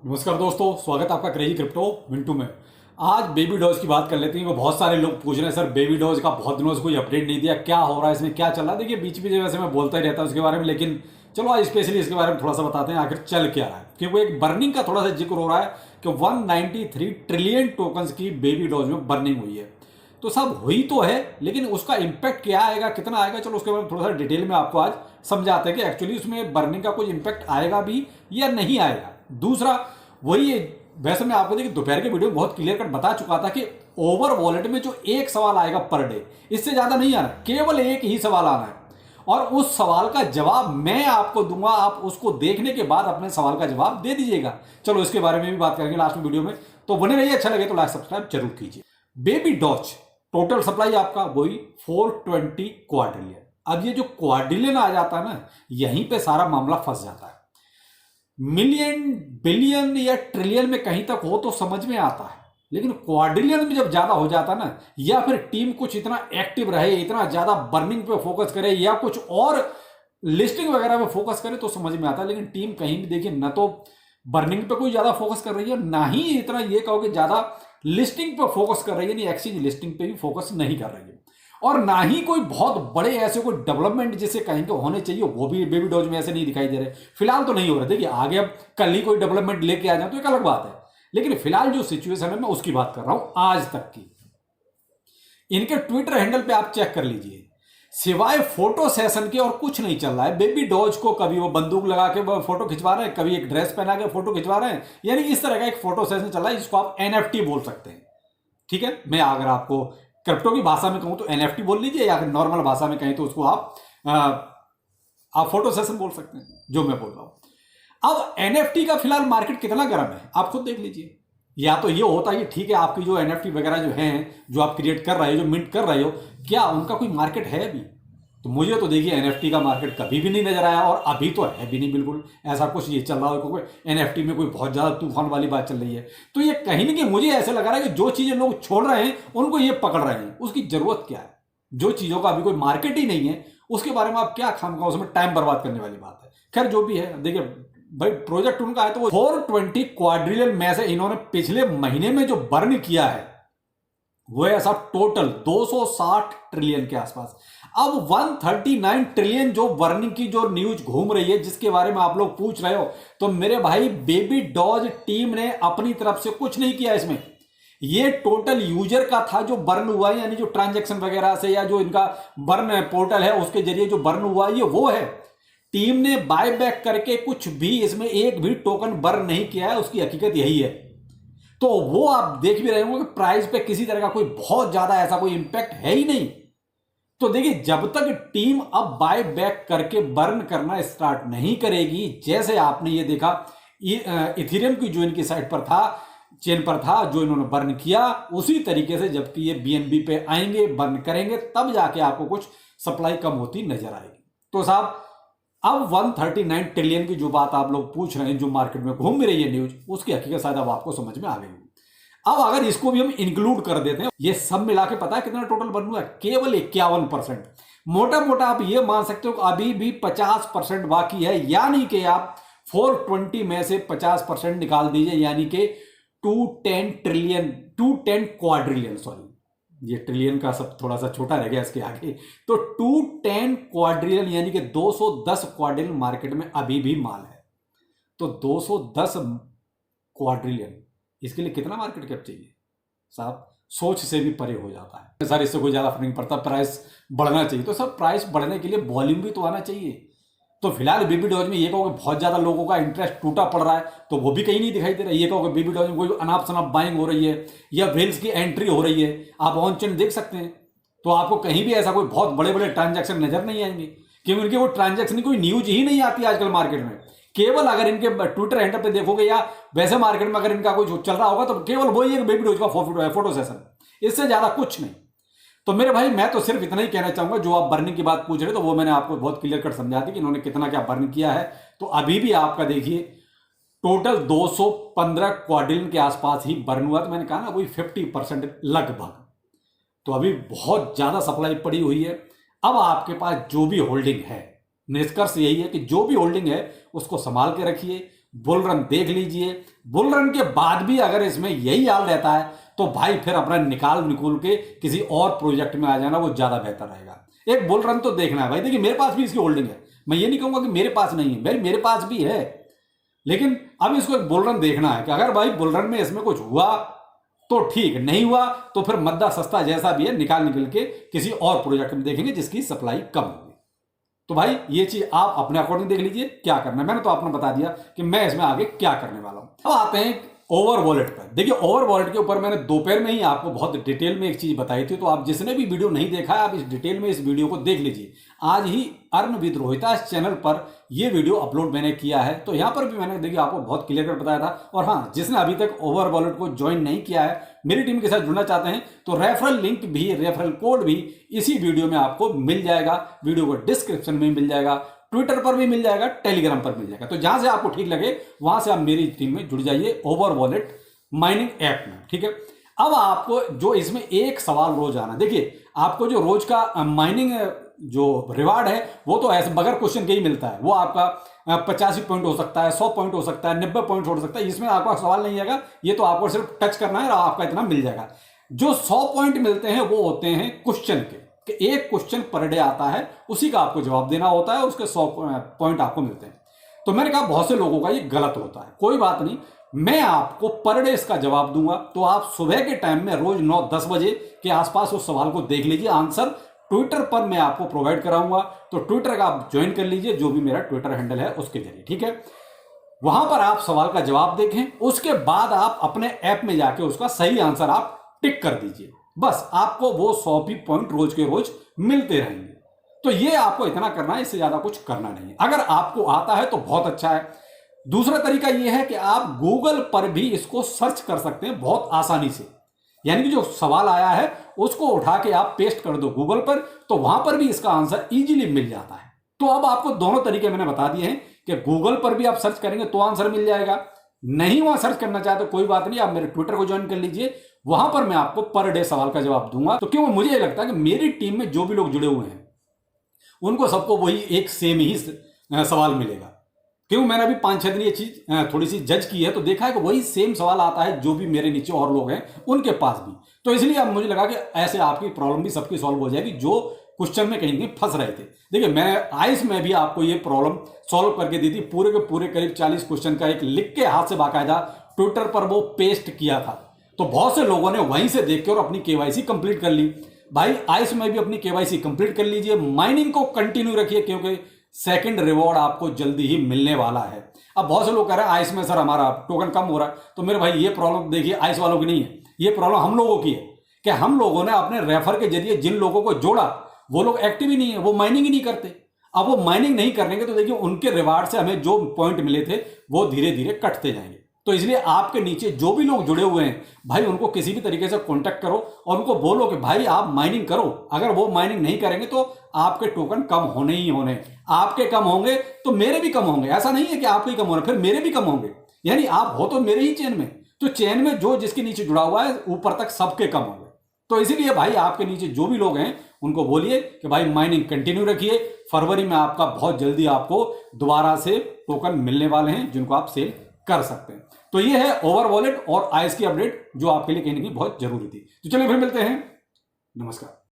नमस्कार दोस्तों, स्वागत है आपका क्रेजी क्रिप्टो मिंटू में। आज बेबी डॉज की बात कर लेते हैं। वो बहुत सारे लोग पूछ रहे हैं, सर बेबी डॉज का बहुत दिनों से कोई अपडेट नहीं दिया, क्या हो रहा है, इसमें क्या चल रहा है। देखिए बीच बीच में वैसे मैं बोलता ही रहता हूँ इसके बारे में, लेकिन चलो आज स्पेशली इसके बारे में थोड़ा सा बताते हैं आखिर चल क्या रहा है। क्योंकि एक बर्निंग का थोड़ा सा जिक्र हो रहा है कि 193 ट्रिलियन टोकन्स की बेबी डॉज में बर्निंग हुई है। तो सब हुई तो है, लेकिन उसका इंपैक्ट क्या आएगा, कितना आएगा, चलो उसके बारे में थोड़ा सा डिटेल में आपको आज समझाते हैं कि एक्चुअली उसमें बर्निंग का कुछ इंपैक्ट आएगा भी या नहीं आएगा। दूसरा वही है, वैसे मैं आपको देखिए दोपहर के वीडियो में बहुत क्लियर कट बता चुका था कि ओवर वॉलेट में जो एक सवाल आएगा पर डे, इससे ज्यादा नहीं आना, केवल एक ही सवाल आना है और उस सवाल का जवाब मैं आपको दूंगा। आप उसको देखने के बाद अपने सवाल का जवाब दे दीजिएगा। चलो इसके बारे में भी बात करेंगे लास्ट में वीडियो में, तो बने रहिए। अच्छा लगे तो लाइक सब्सक्राइब जरूर कीजिए। बेबी डॉज टोटल सप्लाई आपका वही 420 क्वाड्रिलियन। अब ये जो क्वाड्रिलियन आ जाता है ना, यहीं पे सारा मामला फंस जाता है। मिलियन बिलियन या ट्रिलियन में कहीं तक हो तो समझ में आता है, लेकिन क्वाड्रिलियन में जब ज्यादा हो जाता ना, या फिर टीम कुछ इतना एक्टिव रहे, इतना ज्यादा बर्निंग पे फोकस करे या कुछ और लिस्टिंग वगैरह पे फोकस करे तो समझ में आता है। लेकिन टीम कहीं भी देखिए, न तो बर्निंग पे कोई ज्यादा फोकस कर रही है, ना ही इतना ये कहो कि ज्यादा लिस्टिंग पे फोकस कर रही है, नहीं एक्सचेंज लिस्टिंग पे भी फोकस नहीं कर रही है, और ना ही कोई बहुत बड़े ऐसे कोई डेवलपमेंट जिसे कहेंगे होने चाहिए वो भी बेबी डॉज में ऐसे नहीं दिखाई दे रहे। फिलहाल तो नहीं हो रहा। देखिए आगे अब कल ही कोई डेवलपमेंट लेके आ जाए तो एक अलग बात है, लेकिन फिलहाल जो सिचुएशन है मैं उसकी बात कर रहा हूं आज तक की। इनके ट्विटर हैंडल पे आप चेक कर लीजिए, सिवाय फोटो सेशन के और कुछ नहीं चल रहा है। बेबी डॉज को कभी वो बंदूक लगा के फोटो खिंचवा रहे हैं, कभी एक ड्रेस पहना के फोटो खिंचवा रहे हैं, यानी इस तरह का एक फोटो सेशन चल रहा है जिसको आप एनएफटी बोल सकते हैं। ठीक है, मैं अगर आपको क्रिप्टो की भाषा में कहूं तो एनएफटी बोल लीजिए, या अगर नॉर्मल भाषा में कहें तो उसको आप फोटो सेशन बोल सकते हैं, जो मैं बोल रहा हूं। अब एनएफटी का फिलहाल मार्केट कितना गर्म है आप खुद देख लीजिए। या तो ये होता है ठीक है, आपकी जो एनएफटी वगैरह जो हैं, जो आप क्रिएट कर रहे हो, जो मिंट कर रहे हो, क्या उनका कोई मार्केट है अभी? तो मुझे तो देखिए एनएफटी का मार्केट कभी भी नहीं नजर आया, और अभी तो है भी नहीं बिल्कुल ऐसा कुछ ये चल रहा हो क्योंकि एनएफटी में कोई बहुत ज्यादा तूफान वाली बात चल रही है। तो ये कहीं ना कहीं मुझे ऐसे लग रहा है कि जो चीजें लोग छोड़ रहे हैं उनको ये पकड़ रहे हैं। उसकी जरूरत क्या है? जो चीजों का अभी कोई मार्केट ही नहीं है उसके बारे में आप क्या खामखा उसमें टाइम बर्बाद करने वाली बात है। खैर जो भी है, देखिए भाई प्रोजेक्ट उनका है तो वो 420 क्वाड्रिलियन में से इन्होंने पिछले महीने में जो बर्न किया है वो ऐसा टोटल 260 ट्रिलियन के आसपास। अब 139 ट्रिलियन जो बर्निंग की जो न्यूज घूम रही है, जिसके बारे में आप लोग पूछ रहे हो, तो मेरे भाई बेबी डॉज टीम ने अपनी तरफ से कुछ नहीं किया इसमें। ये टोटल यूजर का था जो बर्न हुआ है, यानी जो ट्रांजैक्शन वगैरह से या जो इनका बर्न पोर्टल है उसके जरिए जो बर्न हुआ है ये वो है। टीम ने बाय बैक करके कुछ भी इसमें एक भी टोकन बर्न नहीं किया है, उसकी हकीकत यही है। तो वो आप देख भी रहे होंगे कि प्राइस पे किसी तरह का कोई बहुत ज्यादा ऐसा कोई इंपैक्ट है ही नहीं। तो देखिए जब तक टीम अब बाय बैक करके बर्न करना स्टार्ट नहीं करेगी, जैसे आपने ये देखा इथेरियम की जो इनकी साइट पर था, चेन पर था, जो इन्होंने बर्न किया, उसी तरीके से जबकि ये बीएनबी पे आएंगे बर्न करेंगे तब जाके आपको कुछ सप्लाई कम होती नजर आएगी। तो साहब अब 139 ट्रिलियन की जो बात आप लोग पूछ रहे हैं, जो मार्केट में घूम रही है न्यूज, उसकी हकीकत शायद अब आपको समझ में आ गई। अब अगर इसको भी हम इंक्लूड कर देते हैं, ये सब मिला के पता है कितना टोटल बर्न हुआ है? केवल 51%। मोटा मोटा आप ये मान सकते हो कि अभी भी 50% बाकी है, यानी कि आप 420 में से 50% निकाल दीजिए, यानी कि 210 क्वाड्रिलियन, सॉरी ये ट्रिलियन का सब थोड़ा सा छोटा रह गया इसके आगे, तो 210 क्वाड्रिलियन यानी कि 210 क्वाड्रिलियन मार्केट में अभी भी माल है। तो 210 क्वाड्रिलियन, इसके लिए कितना मार्केट कैप चाहिए साहब? सोच से भी परे हो जाता है सर, इससे कोई ज्यादा फर्क नहीं पड़ता, प्राइस बढ़ना चाहिए। तो सब प्राइस बढ़ने के लिए वॉल्यूम भी तो आना चाहिए। तो फिलहाल बेबी डॉज में ये कहो कि बहुत ज्यादा लोगों का इंटरेस्ट टूटा पड़ रहा है, तो वो भी कहीं नहीं दिखाई दे रहा है। ये कहो कि बेबी डॉज में कोई अनाप शनाप बाइंग हो रही है या व्हेल्स की एंट्री हो रही है, आप ऑन चेन देख सकते हैं, तो आपको कहीं भी ऐसा कोई बहुत बड़े बड़े ट्रांजैक्शन नजर नहीं आएंगे, क्योंकि उनके वो ट्रांजैक्शन की कोई न्यूज ही नहीं आती आजकल मार्केट में। केवल अगर इनके ट्विटर हैंडल पे देखोगे या वैसे मार्केट में अगर इनका कोई चल रहा होगा तो केवल वही है बेबी डॉज का फोटो सेशन, इससे ज्यादा कुछ नहीं। तो मेरे भाई मैं तो सिर्फ इतना ही कहना चाहूंगा, जो आप बर्निंग की बात पूछ रहे तो वो मैंने आपको बहुत क्लियर कट समझा दी कि इन्होंने कितना क्या बर्न किया है। तो अभी भी आपका देखिए टोटल 215 क्वाड्रिलियन के आसपास ही बर्न हुआ। तो मैंने कहा ना वही 50% लगभग। तो अभी बहुत ज्यादा सप्लाई पड़ी हुई है। अब आपके पास जो भी होल्डिंग है, निष्कर्ष यही है कि जो भी होल्डिंग है उसको संभाल के रखिए, बुल रन देख लीजिए। बुल रन के बाद भी अगर इसमें यही हाल रहता है तो भाई फिर अपना निकाल के किसी और प्रोजेक्ट में आ जाना वो ज्यादा बेहतर रहेगा। एक बुल रन तो देखना है भाई। देखिए मेरे पास भी इसकी होल्डिंग है, मैं ये नहीं कहूंगा कि मेरे पास नहीं है, मेरे पास भी है, लेकिन अब इसको एक बुल रन देखना है कि अगर भाई बुल रन में इसमें कुछ हुआ तो ठीक, नहीं हुआ तो फिर मद्दा सस्ता जैसा भी है निकाल के किसी और प्रोजेक्ट में देखेंगे जिसकी सप्लाई कम होगी। तो भाई ये चीज आप अपने अकॉर्डिंग देख लीजिए क्या करना है। मैंने तो आपने बता दिया कि मैं इसमें आगे क्या करने वाला हूं। अब आते हैं ओवर वॉलेट पर। देखिए ओवर वॉलेट के ऊपर मैंने दोपहर में ही आपको बहुत डिटेल में एक चीज बताई थी, तो आप जिसने भी वीडियो नहीं देखा है आप इस डिटेल में इस वीडियो को देख लीजिए। आज ही अर्न विद रोहितास चैनल पर यह वीडियो अपलोड मैंने किया है, तो यहां पर भी मैंने देखिए आपको बहुत क्लियर कर बताया था। और हाँ, जिसने अभी तक ओवर वॉलेट को ज्वाइन नहीं किया है, मेरी टीम के साथ जुड़ना चाहते हैं, तो रेफरल लिंक भी, रेफरल कोड भी इसी वीडियो में आपको मिल जाएगा। वीडियो को डिस्क्रिप्शन में मिल जाएगा, ट्विटर पर भी मिल जाएगा, टेलीग्राम पर मिल जाएगा। तो जहां से आपको ठीक लगे वहां से आप मेरी टीम में जुड़ जाइए ओवर वॉलेट माइनिंग ऐप में, ठीक है। अब आपको जो इसमें एक सवाल रोज आना, देखिए आपको जो रोज का माइनिंग जो रिवार्ड है वो तो ऐसे बगैर क्वेश्चन के ही मिलता है। वो आपका 85 पॉइंट हो सकता है, 100 पॉइंट हो सकता है, 90 पॉइंट हो सकता है, इसमें आपका सवाल नहीं आएगा। ये तो आपको सिर्फ टच करना है और आपका इतना मिल जाएगा। जो 100 पॉइंट मिलते हैं वो होते हैं क्वेश्चन के, कि एक क्वेश्चन पर डे आता है, उसी का आपको जवाब देना होता है, उसके 100 पॉइंट आपको मिलते हैं। तो मैंने कहा बहुत से लोगों का ये गलत होता है, कोई बात नहीं, मैं आपको पर डे इसका जवाब दूंगा। तो आप सुबह के टाइम में रोज 9-10 बजे के आसपास उस सवाल को देख लीजिए, आंसर ट्विटर पर मैं आपको प्रोवाइड कराऊंगा। तो ट्विटर का आप ज्वाइन कर लीजिए, जो भी मेरा ट्विटर हैंडल है उसके जरिए, ठीक है। वहां पर आप सवाल का जवाब देखें, उसके बाद आप अपने ऐप में जाके उसका सही आंसर आप टिक कर दीजिए। बस आपको वो 100 पॉइंट रोज के रोज मिलते रहेंगे। तो ये आपको इतना करना है, इससे ज्यादा कुछ करना नहीं है। अगर आपको आता है तो बहुत अच्छा है। दूसरा तरीका यह है कि आप गूगल पर भी इसको सर्च कर सकते हैं बहुत आसानी से। यानी कि जो सवाल आया है उसको उठा के आप पेस्ट कर दो गूगल पर, तो वहां पर भी इसका आंसर इजीली मिल जाता है। तो अब आपको दोनों तरीके मैंने बता दिए हैं कि गूगल पर भी आप सर्च करेंगे तो आंसर मिल जाएगा, नहीं वहां सर्च करना चाहते कोई बात नहीं, आप मेरे ट्विटर को ज्वाइन कर लीजिए, वहां पर मैं आपको पर डे सवाल का जवाब दूंगा। तो क्यों, मुझे लगता है कि मेरी टीम में जो भी लोग जुड़े हुए हैं उनको सबको वही एक सेम ही सवाल मिलेगा। क्यों, मैंने अभी 5-6 दिन ये चीज थोड़ी सी जज की है, तो देखा है कि वही सेम सवाल आता है जो भी मेरे नीचे और लोग हैं उनके पास भी। तो इसलिए अब मुझे लगा कि ऐसे आपकी प्रॉब्लम भी सबकी सॉल्व हो जाएगी जो क्वेश्चन में कहीं फंस रहे थे। देखिए मैं आइस में भी आपको ये प्रॉब्लम सॉल्व करके दी थी, पूरे के पूरे करीब 40 क्वेश्चन का एक लिख के हाथ से बाकायदा ट्विटर पर वो पेस्ट किया था। तो बहुत से लोगों ने वहीं से देख के और अपनी केवाईसी कंप्लीट कर ली। भाई आइस में भी अपनी केवाईसी कंप्लीट कर लीजिए, माइनिंग को कंटिन्यू रखिए, क्योंकि सेकंड रिवॉर्ड आपको जल्दी ही मिलने वाला है। अब बहुत से लोग कह रहे हैं आइस में सर हमारा टोकन कम हो रहा है, तो मेरे भाई ये प्रॉब्लम देखिए आइस वालों की नहीं है, ये प्रॉब्लम हम लोगों की है कि हम लोगों ने अपने रेफर के जरिए जिन लोगों को जोड़ा वो लोग एक्टिव ही नहीं है, वो माइनिंग ही नहीं करते। अब वो माइनिंग नहीं करेंगे तो देखिए उनके रिवार्ड से हमें जो पॉइंट मिले थे वो धीरे धीरे कटते जाएंगे। तो इसलिए आपके नीचे जो भी लोग जुड़े हुए हैं भाई उनको किसी भी तरीके से कांटेक्ट करो और उनको बोलो कि भाई आप माइनिंग करो। अगर वो माइनिंग नहीं करेंगे तो आपके टोकन कम होने ही होने, आपके कम होंगे तो मेरे भी कम होंगे। ऐसा नहीं है कि आपके कम होने फिर मेरे भी कम होंगे, यानी आप हो तो मेरे ही चेन में, तो चेन में जो जिसके नीचे जुड़ा हुआ है ऊपर तक सबके कम होंगे। तो इसीलिए भाई आपके नीचे जो भी लोग हैं उनको बोलिए कि भाई माइनिंग कंटिन्यू रखिए, फरवरी में आपका बहुत जल्दी आपको दोबारा से टोकन मिलने वाले हैं जिनको आप सेल कर सकते हैं। तो ये है ओवर वॉलेट और आइस की अपडेट जो आपके लिए कहीं ना कहीं बहुत जरूरी थी। तो चलिए फिर मिलते हैं, नमस्कार।